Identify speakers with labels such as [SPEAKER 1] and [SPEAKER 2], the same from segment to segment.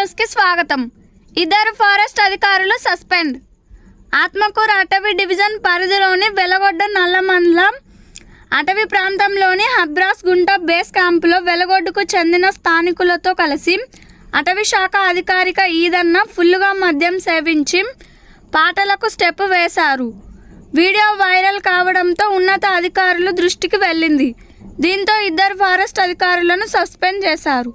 [SPEAKER 1] న్యూస్కి స్వాగతం. ఇద్దరు ఫారెస్ట్ అధికారులు సస్పెండ్. ఆత్మకూరు అటవీ డివిజన్ పరిధిలోని వెలగొండ నల్లమండలం అటవీ ప్రాంతంలోని హబ్రాస్ గుంట బేస్ క్యాంపులో వెలగొండకు చెందిన స్థానికులతో కలిసి అటవీ శాఖ అధికారిక ఈదన్న ఫుల్లుగా మద్యం సేవించి పాటలకు స్టెప్ వేశారు. వీడియో వైరల్ కావడంతో ఉన్నత అధికారుల దృష్టికి వెళ్ళింది. దీంతో ఇద్దరు ఫారెస్ట్ అధికారులను సస్పెండ్ చేశారు.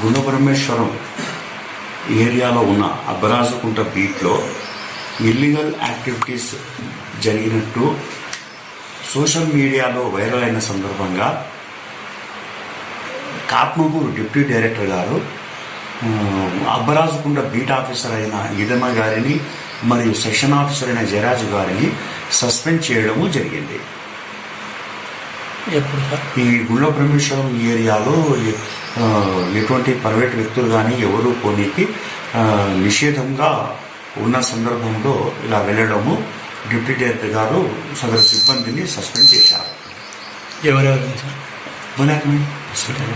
[SPEAKER 2] గుణపరమేశ్వరం ఏరియాలో ఉన్న అబ్బరాజకుంట బీచ్లో ఇల్లీగల్ యాక్టివిటీస్ జరిగినట్టు సోషల్ మీడియాలో వైరల్ అయిన సందర్భంగా కాట్మగూరు డిప్యూటీ డైరెక్టర్ గారు అబ్బరాజకుంట బీట్ ఆఫీసర్ అయిన ఈదమ్మ గారిని మరియు సెక్షన్ ఆఫీసర్ అయిన జయరాజు గారిని సస్పెండ్ చేయడము జరిగింది. ఈ గుణపరమేశ్వరం ఏరియాలో ఎటువంటి ప్రైవేట్ వ్యక్తులు కానీ ఎవరు పోనీకి నిషేధంగా ఉన్న సందర్భంలో ఇలా వెళ్ళడము డిప్యూటీ డైరెక్టర్ గారు సదరు సిబ్బందిని సస్పెండ్ చేశారు.
[SPEAKER 3] ఎవరెవరు
[SPEAKER 2] హాస్పిటల్